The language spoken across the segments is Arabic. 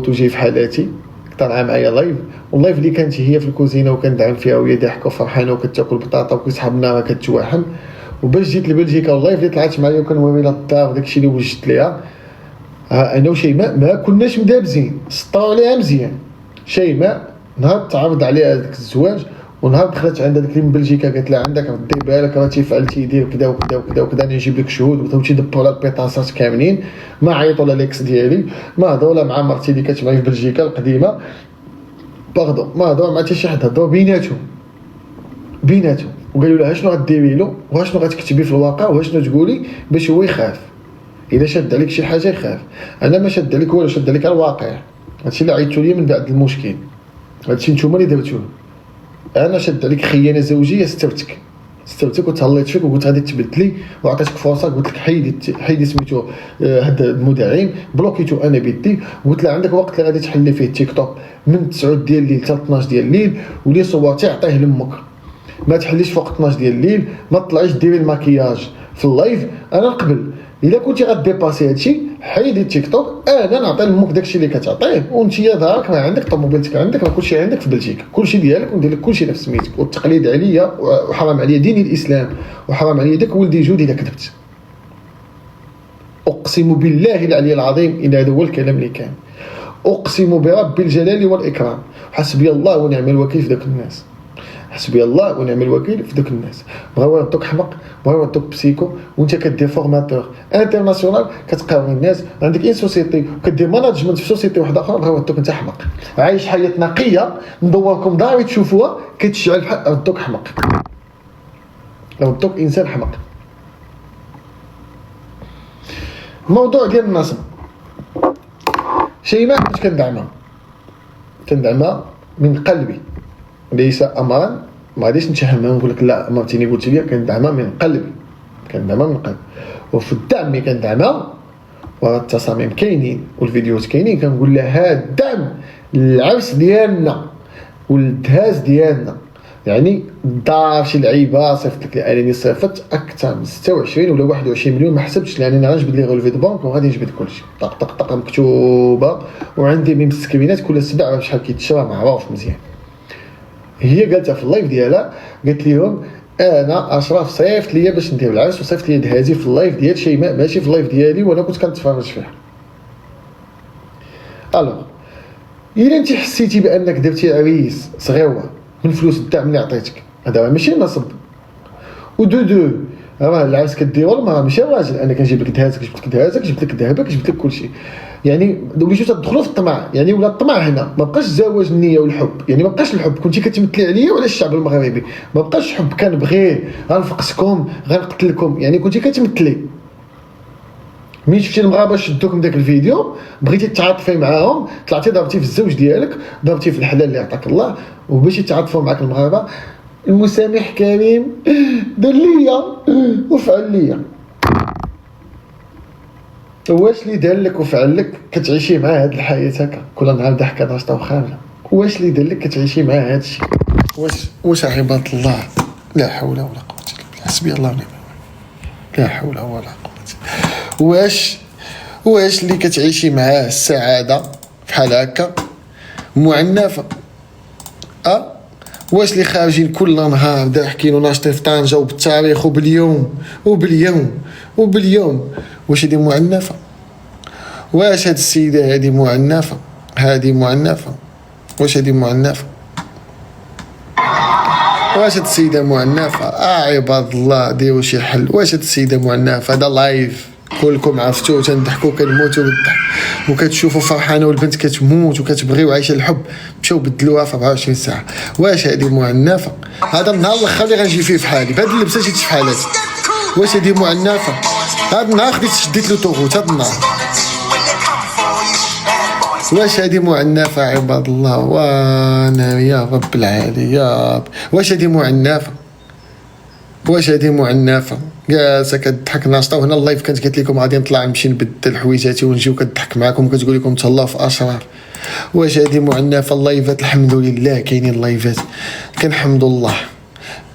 توجي في حالاتي طالعه معايا لايف، واللايف اللي كانت هي في الكوزينه وكندعم فيها وهي ضاحكه وفرحانه وكتاكل بطاطا وكتحضنا كتشواحن. وباش جيت لبلجيكا واللايف اللي طلعت معايا وكنوري لها الدار داكشي اللي وجدت ليها، انا وشيماء ما كناش مدابزين، سطاو عليها مزيان. شيماء نهار تعرض عليها هذاك الزواج ونهار دخلت عند داك اللي من بلجيكا قالت لها عندك دير بالك راه فعلتي دير كذا وكذا وكذا وكذا، انا نجيب لك شهود وتمشي دبروا على البيطاسات كاملين، ما عيطوا ليكس ديالي، ما هضروا لا مع مرتي اللي كانت معايا في بلجيكا القديمه، باردون ما هضروا مع حتى شي حد، هضروا بيناتهم وقالوا لها شنو غديري له وشنو غتكتبي في الواقع وشنو تقولي باش هو يخاف. اذا شد عليك شي حاجه يخاف. انا ما شد عليك والو، شد عليك الواقع. هادشي اللي عيطتوا لي من بعد المشكل، هادشي نتوما اللي درتوه. انا شد عليك خيانه زوجيه، سترتك وتهليت فيك وقلت غادي تبدلي وعطيتك فرصه، قلت لك حيدي سميتو هاد المدعم، بلوكيتو انا بيدي، قلت لها عندك وقت اللي غادي تحلي فيه التيك توك من 9 ديال الليل حتى 12 ديال الليل، ولي صورتي عطيه لامك، ما تحليش فوق 12 ديال الليل، ما تطلعيش ديري الماكياج في اللايف. انا نقبل الا كنتي غديباسي هادشي، حيدي التيك توك، انا نعطي لامك داكشي اللي كتعطيه، وانتيا دارك راه عندك طوموبيلتك عندك، راه كلشي عندك في بلجيكا، كلشي ديالك وندير لك كلشي اللي في سميتك، والتقليد عليا وحرام عليا دين الاسلام وحرام عليا داك ولدي جود اذا كذبت. اقسم بالله العلي العظيم ان هذا هو الكلام اللي كان، اقسم برب الجلال والاكرام، حسبي الله ونعم الوكيل في ذاك الناس، حسبي الله ونعم الوكيل في دوك الناس. بغاو يردوك حمق، بغاو يردوك بسيكو، وانت كدير فورماتور انترناسيونال كتقاوي الناس، عندك ان سوسيتي وكدير ماناجمنت في سوسيتي واحده اخرى، بغاو يردوك انت حمق. عايش حياه نقيه ندوركم داري تشوفوها كتشعل بحال ردوك حمق، ردوك انسان حمق. الموضوع ديال النصب، شيماء كنت كندعمها من قلبي، ليس امرا، ما غاديش نتهمها ونقول لك لا مرتيني قلت لي، كندعمها من قلبي، وفي الدعم اللي كندعمها والتصاميم كاينين والفيديوهات كاينين، كنقول لها هذا الدعم العرس ديالنا والدهاز ديالنا، يعني الدار شي لعيبه صيفط لك، لانني صيفط اكثر من 26 ولا 21 مليون، ما حسبتش لان انا غنجبد لي غير البنك وغادي نجبد كلشي طق طق طق مكتوبه، وعندي من مسكينات كل سبعه شحال كيتشرى معروف مزيان. هي قالتها في اللايف ديالها، قالت لهم انا اشرف صيفط ليا باش ندير العرس وصيفط ليا دهازي في اللايف ديال شيماء، ماشي في اللايف ديالي وانا كنت كنتفرج فيها. الوغ الا انت حسيتي بانك درتي عريس صغيره من فلوس الدعم اللي عطيتك، هذا ماشي نصب. ودو راه العرس كديروا المراه ماشي الراجل، انا كنجيب لك دهازك، جبت لك ذهبك، جبت لك كلشي، يعني وليتو تدخلوا في الطمع، يعني ولا الطمع هنا ما بقاش زواج النيه والحب، يعني ما بقاش الحب كنتي كتمثلي عليا وعلى الشعب المغربي، ما بقاش حب كنبغيه غنفقسكم غنقتلكم، يعني كنتي كتمثلي. ملي شفتي المغاربه شدوك من داك الفيديو بغيتي تعاطفي معاهم، طلعتي ضربتي في الزوج ديالك، ضربتي في الحلال اللي عطاك الله، وباش يتعاطفوا معاك المغاربه، المسامح كريم دير ليا وفعل ليا. واش اللي دار لك وفعل لك كتعيشي مع هاد الحياه هكا كل نهار ضحكه ناشطه وخامله؟ واش اللي دار لك كتعيشي مع هاد الشيء؟ واش عباد الله، لا حول ولا قوه الا بالله، حسبي الله ونعم الوكيل، لا حول ولا قوه. واش اللي كتعيشي معاه السعاده بحال هكا معنفه؟ واش اللي خارجين كل نهار ضاحكين وناشطين في طنجه وبالتاريخ وباليوم واش هذه معنفه؟ واش هاد السيده هذه معنفه؟ واش هذه معنفه؟ واش هاد السيده معنفه؟ عباد الله ديروا شي حل. واش هاد السيده معنفه؟ هذا لايف كلكم عرفتوه، تنضحكوا كنموتوا بالضحك وكتشوفوا فرحانه والبنت كتموت وكتبغي وعايشه الحب، مشاو بدلوها في 24 ساعه. واش هذه معنفه؟ هذا النهار الاخر اللي غنجي فيه في حالي بهاد اللبسه جيت في حالاتي. واش هذه معنفه؟ هذا النهار شديت له طوغوت، هذا النهار. واش هذه معنفه عباد الله؟ وانا يا رب العالي يا رب، واش هذه معنفه؟ جالسه كتضحك ناشطه، وهنا اللايف كانت قالت لكم غادي نطلع نمشي نبدل حويجاتي ونجيو كتضحك معكم كتقول لكم تهلاو في اشرار. واش هذه معنفه؟ اللايفات الحمد لله كاينين اللايفات، كنحمد الله.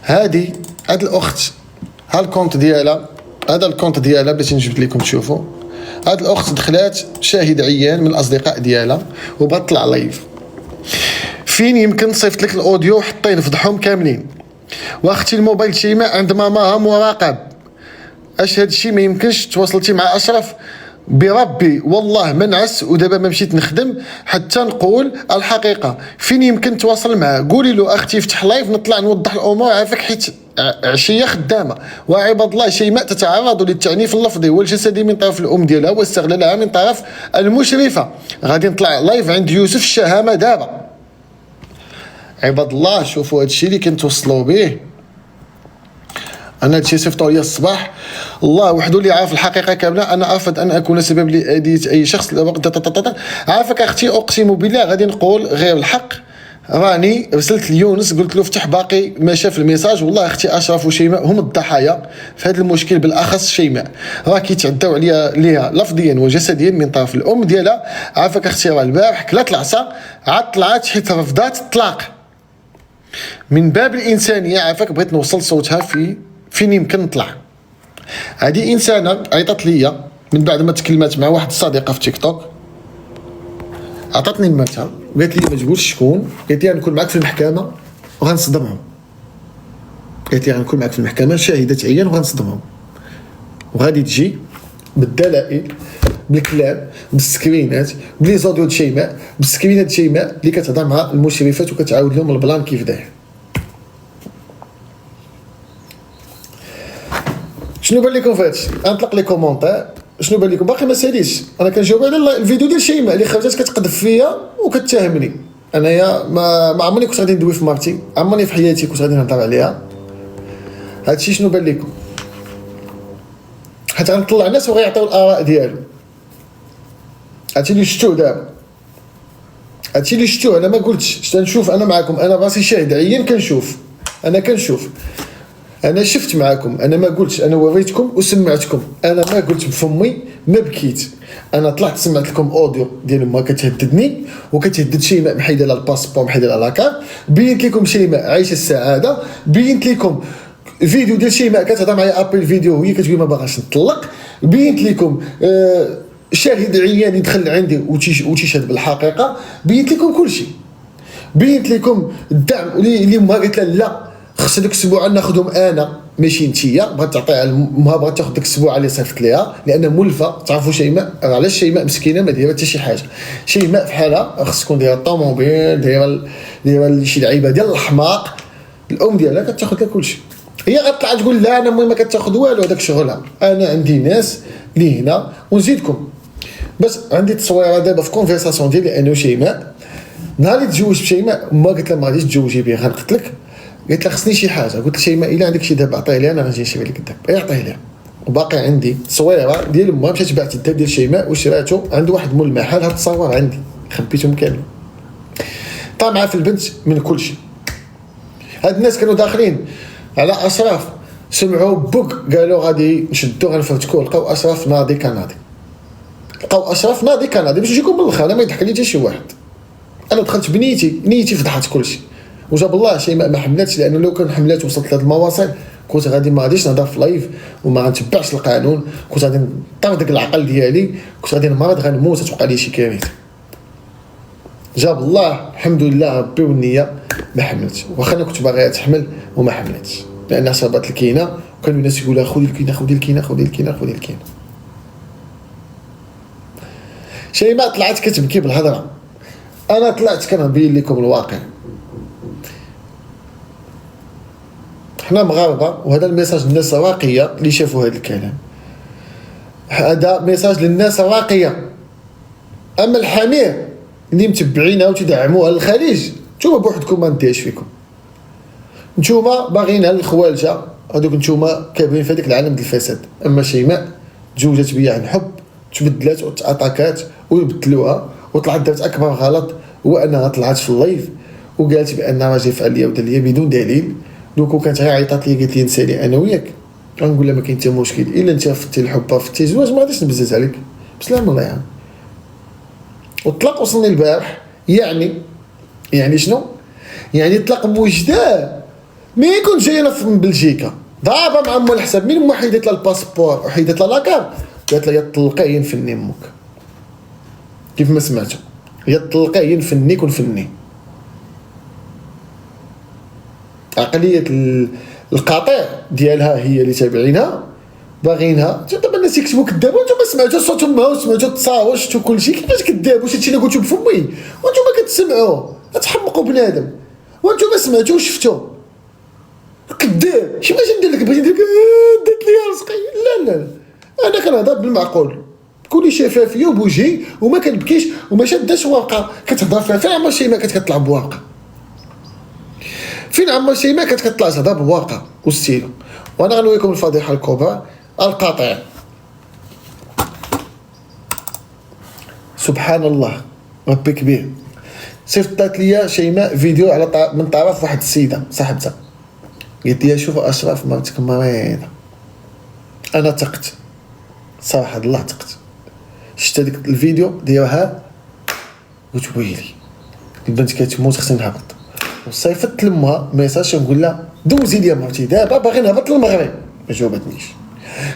هاد الاخت هذا الكونت ديالها باش نجبد لكم تشوفوا، هاد الاخت دخلات شاهد عيان من الاصدقاء ديالها وبغات تطلع لايف. فين يمكن صيفط لك الاوديو وحطيه نفضحهم كاملين. واختي الموبايل شيماء عند ماماها مراقب. اش هاد الشيء ما يمكنش. تواصلتي مع اشرف؟ بربي والله ما نعس ودابا ما مشيت نخدم حتى نقول الحقيقه. فين يمكن تواصل معاه؟ قولي له اختي يفتح لايف نطلع نوضح الامور عافاك حيت عشيه خدامه. وعباد الله شيماء تتعرض للتعنيف اللفظي والجسدي من طرف الام ديالها واستغلالها من طرف المشرفه. غادي نطلع لايف عند يوسف الشهامه دابا. عباد الله شوفوا هذا الشيء اللي كنتوصلوا به. انا هادشي صيفطوا لي الصباح، الله وحده اللي عارف الحقيقه كامله. انا ارفض ان اكون سبب لاذيه اي شخص. عافاك اختي اقسم بالله غادي نقول غير الحق. راني رسلت ليونس قلت له افتح باقي ما شاف الميساج. والله اختي اشرف وشيماء هم الضحايا في هذا المشكل، بالاخص شيماء راه كيتعداو عليها ليها لفظيا وجسديا من طرف الام ديالها. عافاك اختي راه البارح كلات العصا عاد طلعت حيت رفضات الطلاق. من باب الانسانيه عافاك بغيت نوصل صوتها فين يمكن نطلع. هذه انسانه عيطت ليا من بعد ما تكلمات مع واحد الصديقه في تيك توك، عطاتني نمرتها وقالت لي ما تقولش شكون. قالت لي غنكون معك في المحكمه وغنصدمهم. قالت لي غنكون معك في المحكمه شاهده عيان وغنصدمهم، وغادي تجي بالدلائل بالكلام بالسكرينات بلي زادو د شيماء بالسكرينات شيماء اللي كتهضر مع المشرفات وكتعاود لهم البلان كيف داير. شنو بان لكم فهادشي؟ غنطلق لي كومونتير. شنو بان لكم؟ باقي ما ساليش. انا كنجاوب على الفيديو ديال شيماء اللي خرجت كتقذف فيا وكتهمني. انايا ما عمرني كنت غادي ندوي في مرتي، عمرني في حياتي كنت غادي نهضر عليها. هادشي شنو بان لكم؟ حيت غنطلع ناس وغيعطيو الاراء ديالو. هادشي اللي شفتوه دابا، هادشي اللي شفتوه. انا ما قلتش شتا نشوف انا معكم، انا راسي شاهد عيان كنشوف. انا كنشوف، انا شفت معكم، انا ما قلتش. انا وريتكم وسمعتكم، انا ما قلت بفمي ما بكيت. انا طلعت سمعت لكم اوديو ديال ما كتهددني وكتهدد شيماء محيده لها الباسبور محيده لها لاكار. بينت لكم شيماء عايشه السعاده. بينت لكم فيديو ديال شيماء كتهضر معايا ابل فيديو وهي كتقول ما باغاش نطلق. بينت لكم شاهد عيان يدخل عندي وتيشهد بالحقيقه. بينت لكم كل شيء. بينت لكم الدعم اللي امها قالت لها لا خص ديك الاسبوع ناخذهم انا ماشي نتيا. بغات تعطيها امها، بغات تاخذ ديك الاسبوع اللي صيفط ليها لان مولفه. تعرفوا شيماء علاش؟ شيماء مسكينه ما دايره حتى شي حاجه. شيماء في حالها خص تكون دايره الطوموبيل، دايره شي لعيبه ديال الحماق. الام ديالها كتاخذ لها كلشي. هي غتطلع تقول لا انا ما كتاخذ والو، هذاك شغلها. انا عندي ناس اللي هنا ونزيدكم. بس عندي تصويره دابا في كونفرساسيون ديالي انا وشيماء. نهار اللي تزوجت بشيماء ما قلت لها ما غاديش تزوجي بيا غنقتلك. قالت لها خصني شي حاجه. قلت لها شيماء الا عندك شي ذهب عطيه لي انا غنجي نشري لك الذهب. عطيه لي. وباقي عندي تصويره ديال امها مشات باعت الذهب ديال شيماء وشراتو عند واحد مول المحل. هاد التصاور عندي خبيتهم كاملين. طامعه في البنت من كل شيء. هاد الناس كانوا داخلين على اشراف، سمعوا بوك قالوا غادي نشدو غنفرتكو. لقاو اشراف ناضي كناضي. لقاو اشراف ناضي كناضي باش نجيكم بالاخر. انا ما يضحك لي حتى شي واحد. انا دخلت بنيتي فضحت كلشي. وجاب الله شيماء ما حملاتش، لانه لو كان حملات وصلت لهاد المواصل كنت غادي ما غاديش نهضر في لايف وما غنتبعش القانون. كنت غادي نطردق العقل ديالي، كنت غادي نمرض غنموت توقع لي شي كارثه. جاب الله الحمد لله ربي والنيه ما حملتش. واخا انا كنت باغيها تحمل وما حملتش لانها صابت الكينه. وكانوا الناس يقولوا خذي الكينه خذي الكينه خذي الكينه خذي الكينه. شيماء طلعت كتبكي بالهضره. انا طلعت كنبين لكم الواقع. حنا مغاربه وهذا الميساج للناس الراقيه اللي شافوا هذا الكلام. هذا ميساج للناس الراقيه. اما الحمير اللي متبعينها وتدعموها للخليج نتوما بوحدكم ما نديهاش فيكم. نتوما باغيينها للخوالجه هذوك. نتوما كابرين في هذاك العالم ديال الفساد. اما شيماء تزوجت بيا عن حب، تبدلات وتاتاكات ويبدلوها وطلعت دارت اكبر غلط هو انها طلعت في اللايف وقالت بان راجل فعل ليا ودار ليا بدون دليل. دوكو كانت غير عيطات لي قالت لي نسالي انا وياك. غنقول لها ما كاين حتى مشكل الا انت فتي الحب فتي الزواج ما غاديش نبزز عليك بسلام الله يعني. والطلاق وصلني البارح. يعني شنو؟ يعني طلاق موجده. مين كنت جاي انا من بلجيكا ضاربه مع مول الحساب. من وحيدت لها الباسبور وحيدت لها لاكار قالت لها يا طلقيه يا نفني امك. كيف ما سمعتوا، يا طلقيه يا نفنيك ونفني. عقليه القاطع ديالها هي اللي تابعينها باغينها. دابا الناس يكتبوا كذاب وانتم سمعتوا صوتهم ما سمعتوا التصاور شفتوا كلشي. كيفاش كذاب؟ واش هادشي اللي قلتو بفمي وانتم ما كتسمعوا؟ تحمقوا بنادم وانتم ما سمعتوا شفتوا كذاب. شي ماشي ندير لك بغيت ندير لك دات لي رزقي. لا لا انا كنهضر بالمعقول، كوني شفافيه وبوجهي وما كنبكيش وما شاداش ورقه كتهضر فيها. فين عمر شيماء كتطلع بورقه؟ فين عمر شيماء كتطلع تهضر بورقه وستيلو؟ وانا غنوريكم الفضيحه الكبرى. القاطع سبحان الله ربي كبير. صيفطات ليا شيماء فيديو على من طرف واحد السيده صاحبتها، قلت لها شوف اشرف مرتك مريضه. انا تقت صراحه الله تقت. شفت هذيك الفيديو ديالها قلت ويلي البنت كتموت خصني نهبط. وصيفطت لامها ميساج نقول لها دوزي لي مرتي دابا باغي نهبط للمغرب. ما جاوبتنيش.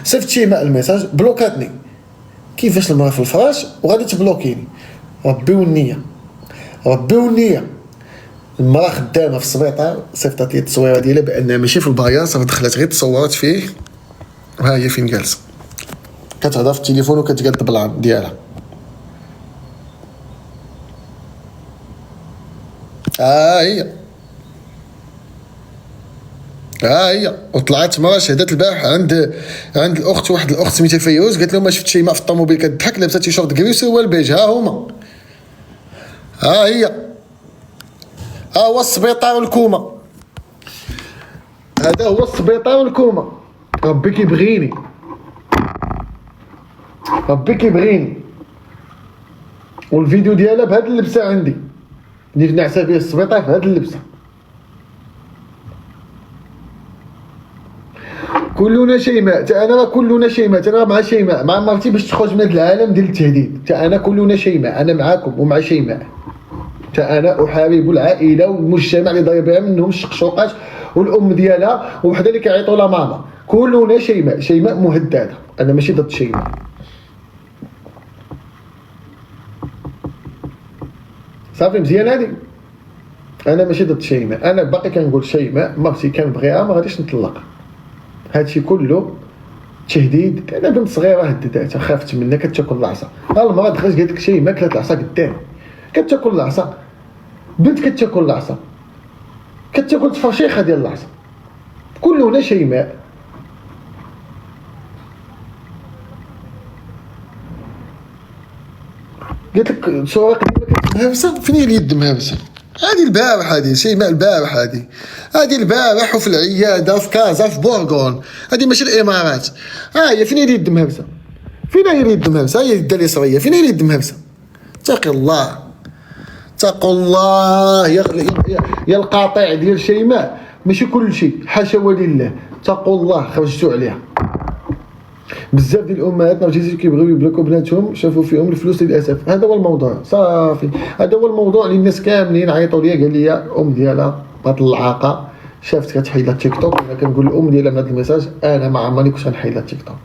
صيفط شيماء الميساج بلوكاتني. كيفاش المراه في الفراش وغادي تبلوكيني؟ ربي والنيه ربي والنيه. المراه خدامه في السبيطار صيفطات لي التصويره ديالها بانها ماشي في الباياس، دخلت غير تصورت فيه وها هي فين جالسه كتهضر في التليفون وكتقاد البلان ديالها. هي وطلعت مرة شهدت البارح عند الاخت، واحد الاخت سميتها فيروز، قالت لهم ما شفت شيماء في الطوموبيل كتضحك لابسه تيشورت كري وسروال بيج. ها هما هي هو السبيطار والكومه. هذا هو السبيطار والكومه. ربي كيبغيني ربي كيبغيني. والفيديو ديالها بهاد اللبسه عندي اللي نعسى بيه السبيطار في هاد اللبسه. كلنا شيماء. تا انا كلنا شيماء. انا مع شيماء مع مرتي باش تخرج من هذا العالم ديال التهديد. تا انا كلنا شيماء. انا معاكم ومع شيماء. تا انا احارب العائله والمجتمع اللي ضايع بها منهم الشقشوقات والام ديالها وحده اللي كيعيطوا لها ماما. كلنا شيماء. شيماء مهدده. انا ماشي ضد شيماء. صافي مزيان هادي. انا ماشي ضد شيماء. انا باقي كنقول شيماء مرتي كنبغيها ما غاديش نطلق. هادشي كله تهديد. انا بنت صغيره هدداتها خافت منها كتاكل العصا. المراه دخلت قالت لك شيماء كلات العصا قدام كتاكل العصا. بنت كتاكل العصا كتاكل تفرشيخه ديال العصا. كلنا شيماء. قالت لك سواق ديما كتهابسه. فين هي اليد مهابسه؟ هذه البارح هذه شيماء البارح هذه البارح وفي العياده في كازا في بورغون. هذه ماشي الامارات. هي فين هي اليد مهابسه؟ فين هي اليد مهابسه؟ هي اليد اليسريه. فين هي اليد مهابسه؟ اتقي الله اتقوا الله. يا القاطع ديال شيماء ماشي كل شيء حاشا ولله. اتقوا الله خرجتوا عليها. بزاف ديال الامهات نرجسيين كيبغيو يبلوكوا بناتهم شافوا فيهم الفلوس للاسف. هذا هو الموضوع صافي. هذا هو الموضوع اللي الناس كاملين عيطوا ليا قال لي الام ديالها بهاد العاقه شافت كتحيد لها التيك توك. انا كنقول الام ديالها من هذا الميساج انا ما عمرني كنت غنحيد لها التيك توك.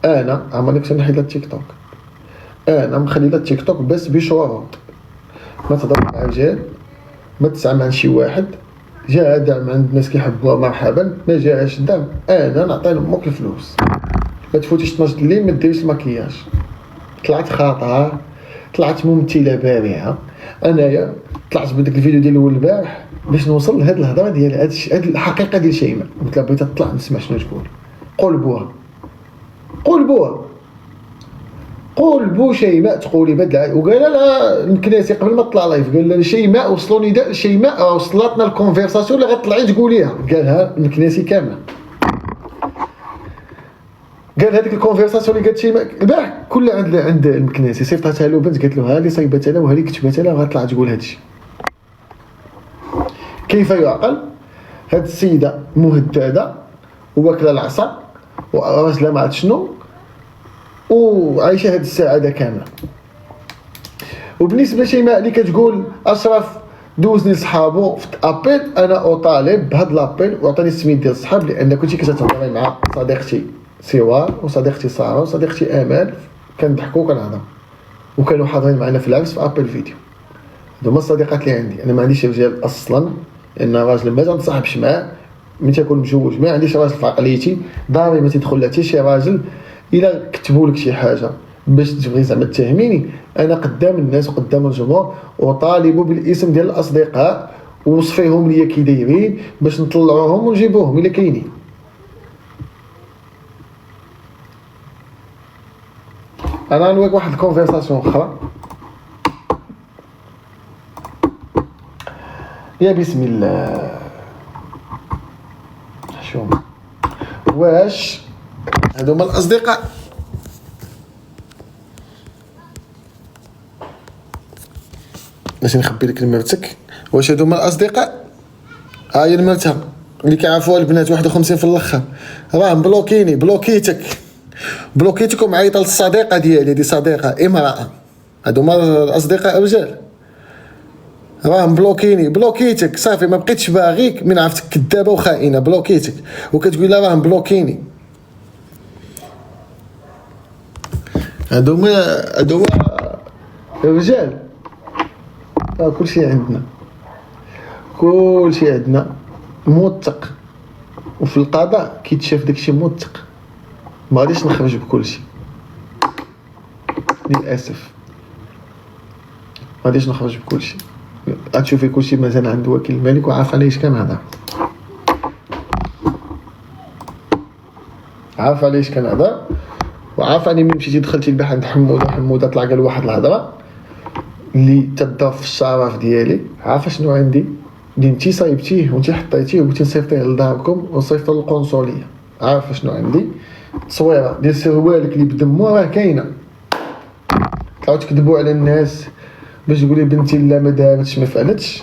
انا عمرني كنت غنحيد لها التيك توك. انا مخلي لها التيك توك بس بشروط. ما تهضر مع رجال، ما تسعى مع شي واحد. جا دعم عند الناس كيحبوها مرحبا، ما جاهاش دعم انا نعطي لامك الفلوس. ما تفوتيش 12 الليل ما ديريش المكياج. طلعت خاطره طلعت ممثله بارعه. انايا طلعت بداك الفيديو ديال الاول البارح باش نوصل لهاد الهضره ديال هاد الحقيقه ديال شيماء. قلت لها بغيت تطلع نسمع شنو تقول. قول شيماء تقولي بدل. وقال لا المكناسي قبل ما طلع لايف قال لها شيماء وصلوني شيماء وصلتنا الكونفرساسيون اللي غتطلعي تقوليها. قالها المكناسي كامله. قال هذيك الكونفرساسيون اللي قالت شيماء البارح كلها عند المكناسي. صيفطتها له بنت قالت له ها اللي صيبتها له وها اللي كتبتها له غتطلع تقول هادشي. كيف يعقل؟ هاد السيده مهدده واكله العصا وراجلها ما عرفت شنو وعايشه هاد السعاده كامله. وبالنسبه لشيماء اللي كتقول اشرف دوزني لصحابو في ابيل، انا اطالب بهاد لابيل وعطيني السميت ديال الصحاب لان كنتي كتهضري مع صديقتي سوار وصديقتي ساره وصديقتي امال كنضحكوا وكنهضروا، وكانوا حاضرين معنا في العرس في ابل فيديو. هما الصديقات اللي عندي. انا ما عنديش رجال اصلا، لان راجل ما تنصاحبش معاه ملي تكون مجوج. ما عنديش راجل في عقليتي، داري ما تدخل حتى شي راجل الا كتبوا لك شي حاجه باش تبغي زعما تهميني. انا قدام الناس وقدام الجمهور وطالبوا بالاسم ديال الاصدقاء ووصفيهم ليا كي دايرين باش نطلعوهم ونجيبوهم الا كاينين. انا نوريك واحد الكونفرساسيون اخرى. يا بسم الله. شوف واش هادو هما الاصدقاء. باش نخبي لك المرتك. واش هادو هما الاصدقاء؟ ها هي المرتها اللي كيعرفوها البنات 51 في الاخر. راه بلوكيني، بلوكيتك ومعيطه للصديقه ديالي، دي صديقه امراه. هادو هما الاصدقاء رجال. راه بلوكيتك صافي، ما بقيتش باغيك من عرفتك كذابه وخائنه. بلوكيتك وكتقول لها راه بلوكيني. هادو رجال. كلشي عندنا موثق، وفي القضاء كيتشاف داكشي موثق. ما غاديش نخرج بكلشي للاسف، ما غاديش نخرج بكلشي. غتشوفي كلشي مازال عند وكيل الملك وعارف عليش كنهضر، عارف عليش كنهضر، وعارف اني ملي مشيتي دخلتي لبحر عند حموده طلع قال واحد الهضره اللي تضاف في الشرف ديالي. عارفه شنو عندي؟ اللي انتي صايبتيه وانتي حطيتيه وقلتي نصيفطيه لداركم ونصيفطو للقنصليه. عارفه شنو عندي؟ تصويره ديال سروالك اللي بدمو راه كاينه. طلعوا تكذبوا على الناس باش تقولي بنتي لا ما دارتش ما فعلتش.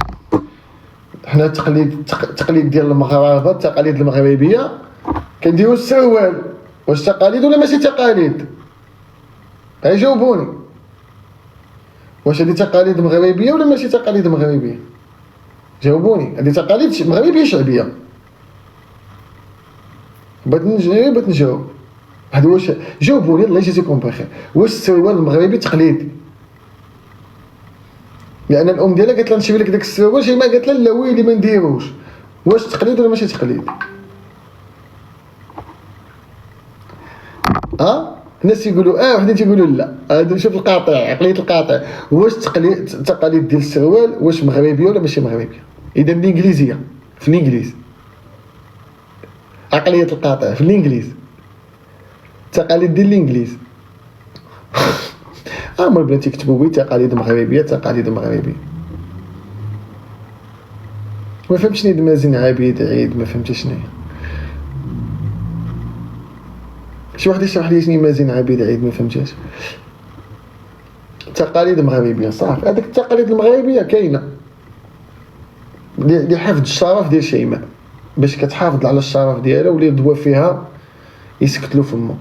حنا التقليد ديال المغاربه، التقاليد المغربيه كنديروا السروال. واش تقاليد ولا ماشي تقاليد؟ جاوبوني، واش هذه تقاليد مغربيه ولا ماشي تقاليد مغربيه؟ جاوبوني. هذه تقاليد مغربيه شعبيه. بغيت نجاوب. هذا واش جاوبوني الله يجازيكم بخير. واش السروال المغربي تقليدي؟ لان الام ديالها قالت لها نشري لك داك السروال، شي ما قالت لها لا ويلي ما نديروش. واش تقليد ولا ماشي تقليد؟ الناس يقولوا وحدين تيقولوا لا. هادو شوف القاطع، عقليه القاطع. واش التقاليد ديال السروال واش مغربيه ولا ماشي مغربيه؟ اذا الانجليزيه في الانجليز، عقليه القاطع في الانجليز، تقاليد ديال الانجليز. هما البنات يكتبوا بي تقاليد مغربيه. ما فهمتش شنو مازن عبيد عيد، ما فهمتش شنو هي. شي واحد يشرح لي شنو مازن عبيد عيد، ما فهمتهاش. تقاليد مغربيه صافي. هذيك التقاليد المغربيه كاينه لحفظ الشرف ديال شيماء، باش كتحافظ على الشرف ديالها، واللي ضوا فيها يسكتلو فمو.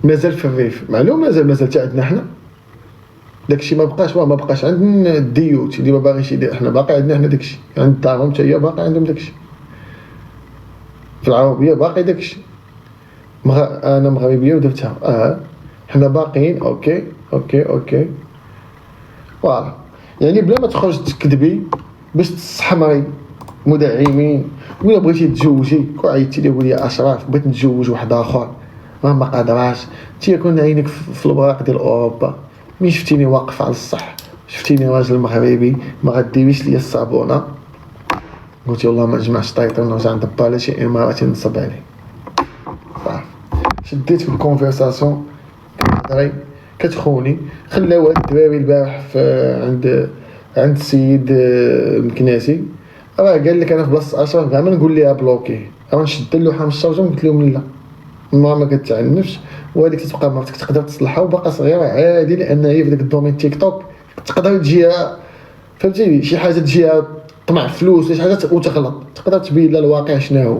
مازال في الريف معلوم، مازال حتى عندنا حنا داكشي ما بقاش عند الديوت اللي ما باغيش يدير. حنا باقي عندنا حنا داكشي عند دارهم حتى هي باقي عندهم داكشي. في العربيه باقي داكشي. انا مغربيه ودرتها. حنا باقيين. اوكي فوالا. يعني بلا ما تخرج تكذبي باش تستحمري مدعمين. ولا بغيتي تتزوجي وعيطتي لي قولي اشراف بغيت نتزوج واحد اخر ما قادراش، تيكون عينك في البراق ديال اوروبا. ملي شفتيني واقف على الصح، شفتيني راجل مغربي ما غديريش ليا الصابونه، قلتي والله ما نجمعش طيطي ونرجع ندبر على شي اماراتي نصب عليه. شديت في الكونفرساسيون كتهضري كتخوني. خلاو هاد الدراري البارح عند السيد مكناسي، راه قال لك انا في بلاصه اشرف كاع ما نقول ليها بلوكي، راه نشد اللوحه من الشارجه وقلت لهم لا ما كتعنفش، وهذيك تبقى مرتك تقدر تصلحها وباقا صغيره عادي، لان هي في داك الدومين تيك توك تقدر تجيها فهمتيني شي حاجه تجيها طمع فلوس شي حاجه وتغلط، تقدر تبين لها الواقع شنو هو.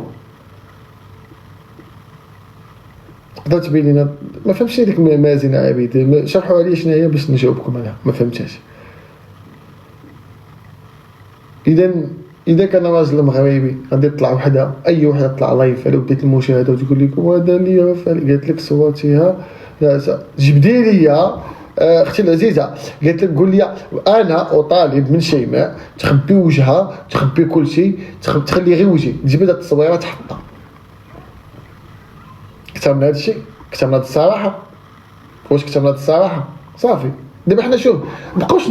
تقدر تبين لنا ما فهمتش ديك مازن عبيد، شرحوا عليا شنو هي باش نجاوبكم عليها ما فهمتهاش. اذا كان راجل مغربي غادي تطلع وحده، اي وحده تطلع لايف على بدايه المشاهده وتقول لكم هذا ليا قالت لك صورتيها، لا جبدي لي اختي العزيزه، قالت لك قول لي انا اطالب من شيماء تخبي وجهها، تخبي كل شيء، تخلي غير وجهي، تجيب هاد التصويره تحطها. كثر من هذا الشيء، كثر من هذه الصراحه. واش كثر من هذه الصراحه؟ صافي. دابا حنا شوف بقاوش